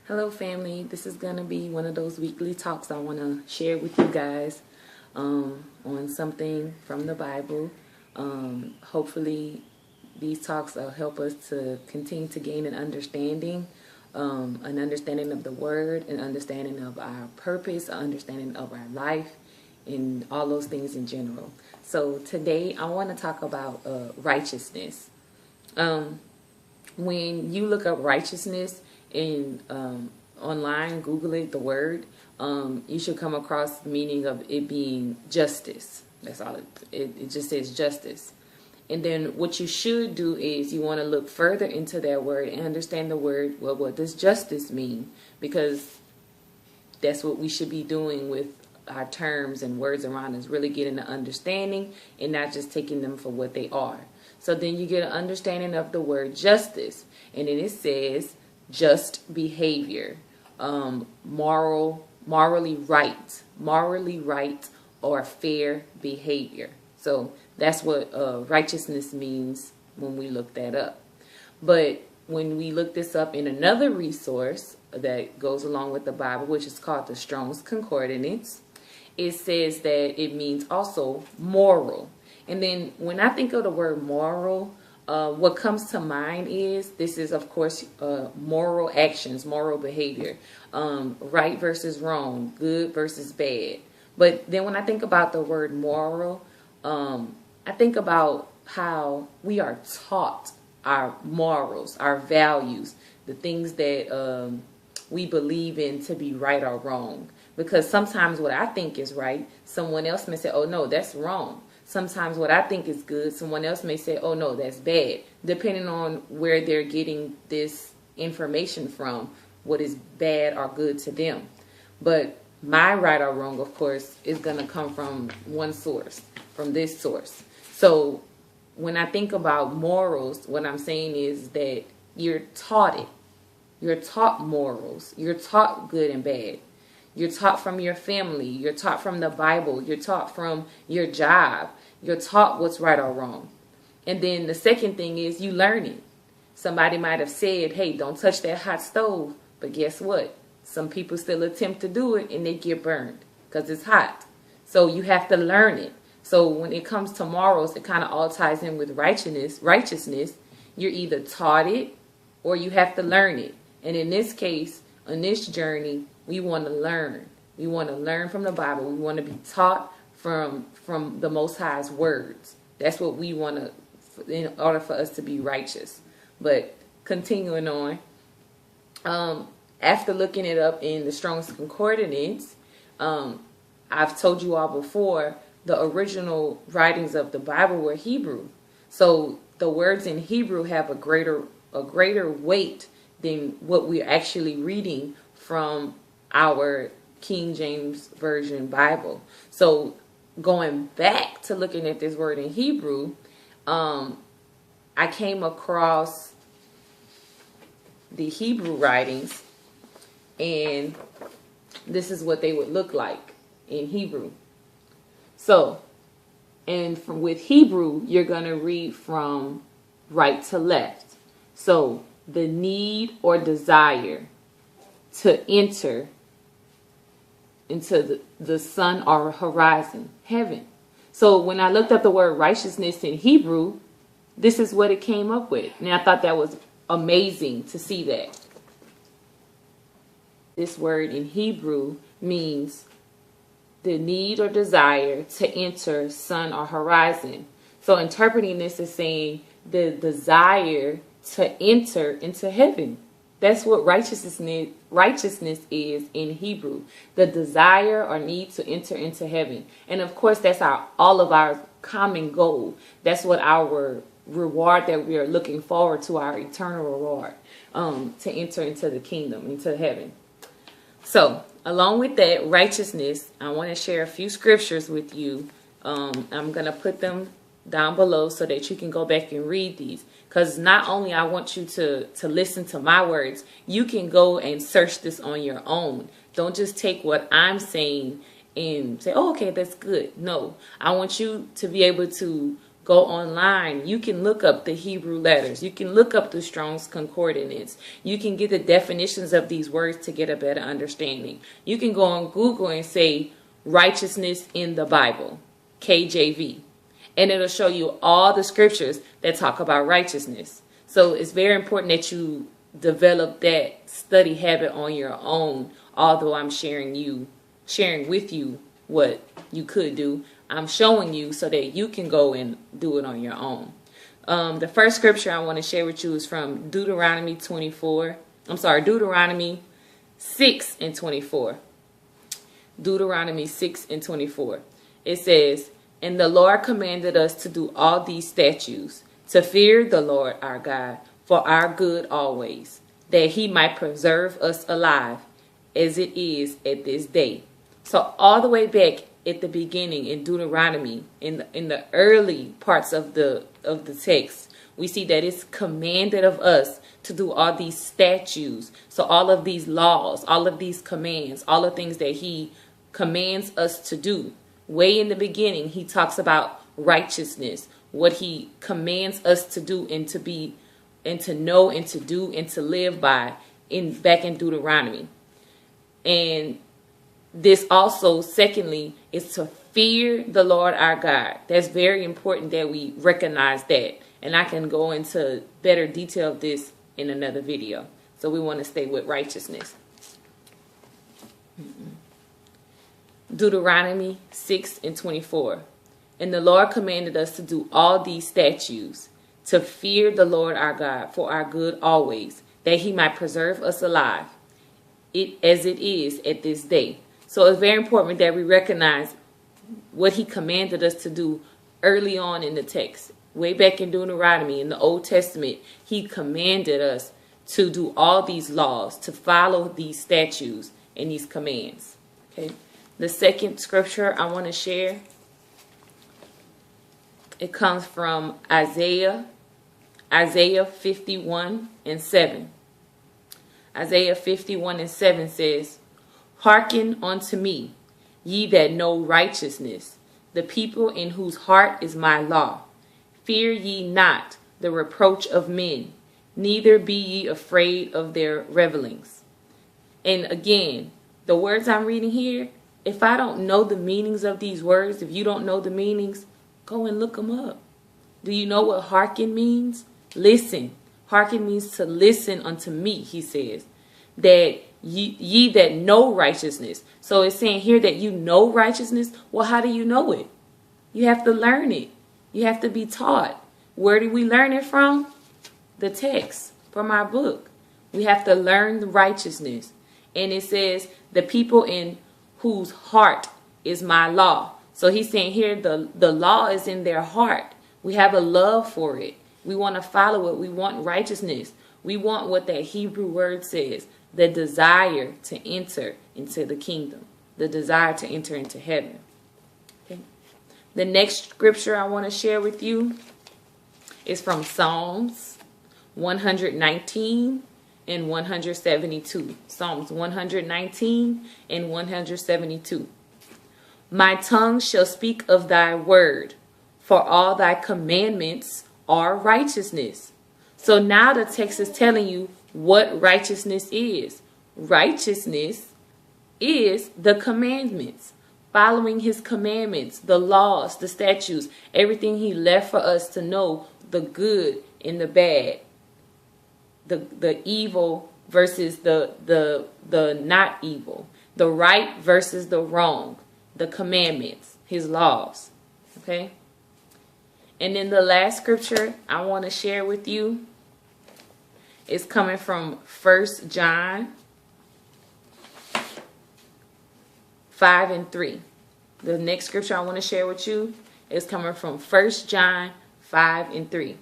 Hello family, this is going to be one of those weekly talks I want to share with you guys on something from the Bible. Hopefully these talks will help us to continue to gain an understanding of the Word, an understanding of our purpose, an understanding of our life, and all those things in general. So today I want to talk about righteousness. When you look up righteousness in online, Google it, the word, you should come across the meaning of it being justice. That's all it just says justice. And then what you should do is you want to look further into that word and understand the word. Well, what does justice mean? Because that's what we should be doing with our terms and words around us, really getting an understanding and not just taking them for what they are. So then you get an understanding of the word justice. And then it says just behavior, morally right or fair behavior. So that's what righteousness means when we look that up. But when we look this up in another resource that goes along with the Bible, which is called the Strong's Concordance, it says that it means also moral. And then when I think of the word moral, what comes to mind is this is, of course, moral actions, moral behavior, right versus wrong, good versus bad. But then when I think about the word moral, I think about how we are taught our morals, our values, the things that we believe in to be right or wrong. Because sometimes what I think is right, someone else may say, oh, no, that's wrong. Sometimes what I think is good, someone else may say, oh, no, that's bad, depending on where they're getting this information from, what is bad or good to them. But my right or wrong, of course, is going to come from one source, from this source. So when I think about morals, what I'm saying is that you're taught it. You're taught morals. You're taught good and bad. You're taught from your family. You're taught from the Bible. You're taught from your job. You're taught what's right or wrong. And then the second thing is you learn it. Somebody might have said, hey, don't touch that hot stove. But guess what? Some people still attempt to do it and they get burned because it's hot. So you have to learn it. So when it comes to morals, it kind of all ties in with righteousness. You're either taught it or you have to learn it. And in this case, on this journey, we want to learn. We want to learn from the Bible. We want to be taught from the Most High's words. That's what we want to, in order for us to be righteous. But continuing on, after looking it up in the Strong's Concordance, I've told you all before, the original writings of the Bible were Hebrew. So the words in Hebrew have a greater weight than what we're actually reading from our King James Version Bible. So going back to looking at this word in Hebrew, I came across the Hebrew writings, and this is what they would look like in Hebrew. So, and with Hebrew, you're going to read from right to left. So, the need or desire to enter into the sun or horizon, heaven. So when I looked up the word righteousness in Hebrew, this is what it came up with. And I thought that was amazing to see that. This word in Hebrew means the need or desire to enter sun or horizon. So interpreting this is saying the desire to enter into heaven. That's what righteousness is in Hebrew. The desire or need to enter into heaven. And of course, that's all of our common goal. That's what our reward that we are looking forward to, our eternal reward, to enter into the kingdom, into heaven. So, along with that, righteousness, I want to share a few scriptures with you. I'm going to put them down below so that you can go back and read these. Because not only I want you to listen to my words, you can go and search this on your own. Don't just take what I'm saying and say, oh, okay, that's good. No, I want you to be able to go online. You can look up the Hebrew letters. You can look up the Strong's Concordance. You can get the definitions of these words to get a better understanding. You can go on Google and say righteousness in the Bible, KJV, and it'll show you all the scriptures that talk about righteousness. So it's very important that you develop that study habit on your own. Although I'm sharing with you what you could do, I'm showing you so that you can go and do it on your own. The first scripture I want to share with you is from Deuteronomy 6 and 24. Deuteronomy 6 and 24. It says, "And the Lord commanded us to do all these statutes, to fear the Lord our God for our good always, that he might preserve us alive, as it is at this day." So all the way back at the beginning in Deuteronomy, in the early parts of the text, we see that it's commanded of us to do all these statutes. So all of these laws, all of these commands, all the things that he commands us to do. Way in the beginning, he talks about righteousness, what he commands us to do and to be and to know and to do and to live by back in Deuteronomy. And this also, secondly, is to fear the Lord our God. That's very important that we recognize that. And I can go into better detail of this in another video. So we want to stay with righteousness. Deuteronomy 6 and 24. "And the Lord commanded us to do all these statutes, to fear the Lord our God for our good always, that he might preserve us alive, as it is at this day." So it's very important that we recognize what he commanded us to do early on in the text. Way back in Deuteronomy, in the Old Testament, he commanded us to do all these laws, to follow these statutes and these commands. Okay. The second scripture I want to share, it comes from Isaiah 51 and 7. Isaiah 51 and 7 says, "Hearken unto me, ye that know righteousness, the people in whose heart is my law. Fear ye not the reproach of men, neither be ye afraid of their revilings." And again, the words I'm reading here, if I don't know the meanings of these words, if you don't know the meanings, go and look them up. Do you know what hearken means? Listen. Hearken means to listen unto me, he says. That ye that know righteousness. So it's saying here that you know righteousness. Well, how do you know it? You have to learn it. You have to be taught. Where do we learn it from? The text from our book. We have to learn the righteousness. And it says, the people in whose heart is my law. So he's saying here the law is in their heart. We have a love for it. We want to follow it. We want righteousness. We want what that Hebrew word says. The desire to enter into the kingdom. The desire to enter into heaven. Okay. The next scripture I want to share with you is from Psalms 119 and 172. Psalms 119 and 172. "My tongue shall speak of thy word, for all thy commandments are righteousness." So now the text is telling you what righteousness is. Righteousness is the commandments, following his commandments, the laws, the statutes, everything he left for us to know, the good and the bad, the evil versus the not evil, the right versus the wrong, the commandments, his laws. Okay. And then the last scripture I want to share with you is coming from 1 John 5 and 3. The next scripture I want to share with you is coming from 1 John 5 and 3.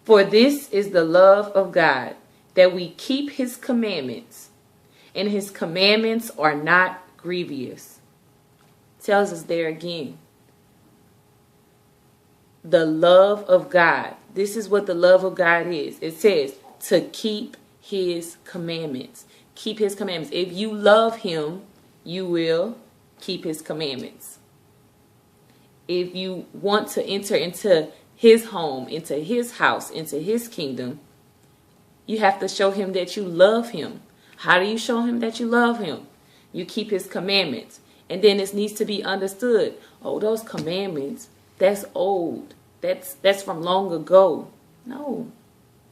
"For this is the love of God, that we keep his commandments, and his commandments are not grievous." Tells us there again. The love of God. This is what the love of God is. It says to keep his commandments. Keep his commandments. If you love him, you will keep his commandments. if you want to enter into his home, into his house, into his kingdom, you have to show him that you love him. How do you show him that you love him? You keep his commandments. And then it needs to be understood. Oh, those commandments, that's old. That's from long ago. No,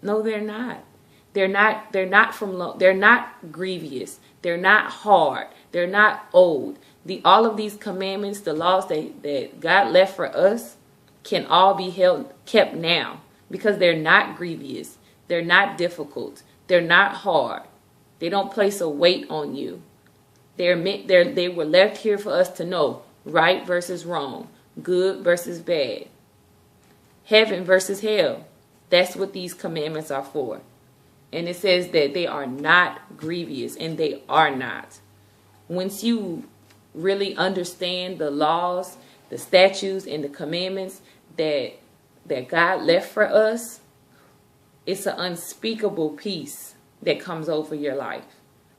they're not. They're not grievous. They're not hard. They're not old. All of these commandments, the laws that God left for us, can all be kept now, because they're not grievous. They're not difficult. They're not hard. They don't place a weight on you. They were left here for us to know right versus wrong, good versus bad, heaven versus hell. That's what these commandments are for. And it says that they are not grievous, and they are not. Once you really understand the laws, the statutes, and the commandments that God left for us, it's an unspeakable peace that comes over your life.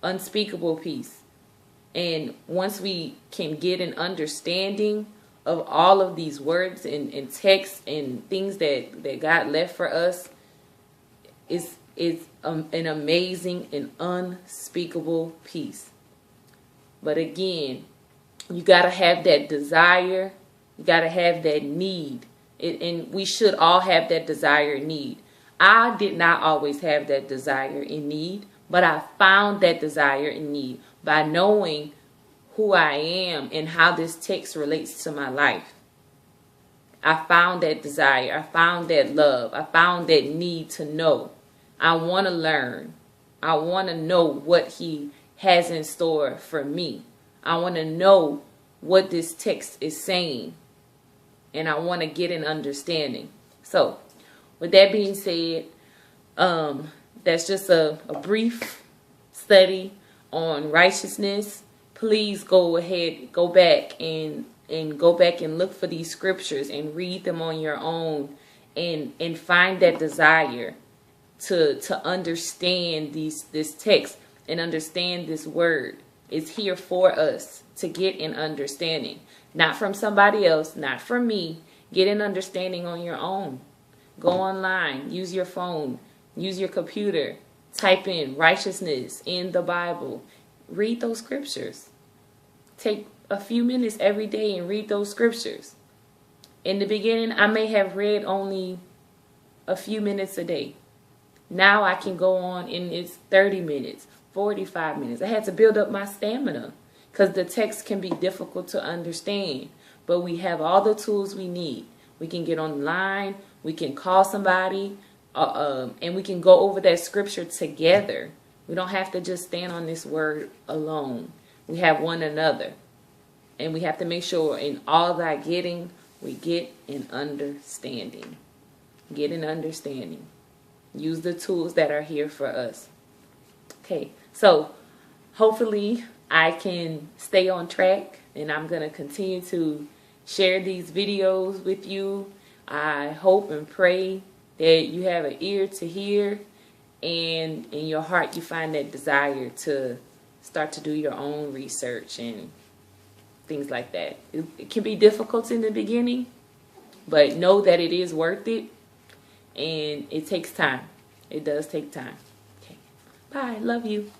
Unspeakable peace. And once we can get an understanding of all of these words and texts and things that God left for us, it's an amazing and unspeakable peace. But again, you got to have that desire. You got to have that need. And we should all have that desire and need. I did not always have that desire and need, but I found that desire and need by knowing who I am and how this text relates to my life. I found that desire. I found that love. I found that need to know. I want to learn. I want to know what he has in store for me. I want to know what this text is saying. And I want to get an understanding. So, with that being said, that's just a brief study on righteousness. Please go ahead, go back and look for these scriptures and read them on your own, and find that desire to understand this text and understand this word. It's here for us to get an understanding, not from somebody else, not from me. Get an understanding on your own. Go online, use your phone, use your computer, type in righteousness in the Bible. Read those scriptures. Take a few minutes every day and read those scriptures. In the beginning, I may have read only a few minutes a day. Now I can go on and it's 30 minutes, 45 minutes. I had to build up my stamina because the text can be difficult to understand. But we have all the tools we need. We can get online. We can call somebody. And we can go over that scripture together. We don't have to just stand on this word alone. We have one another. And we have to make sure in all that getting, we get an understanding. Get an understanding. Use the tools that are here for us. Okay, so hopefully I can stay on track, and I'm going to continue to share these videos with you. I hope and pray that you have an ear to hear, and in your heart you find that desire to start to do your own research and things like that. It can be difficult in the beginning, but know that it is worth it, and it takes time. It does take time. Okay. Bye. Love you.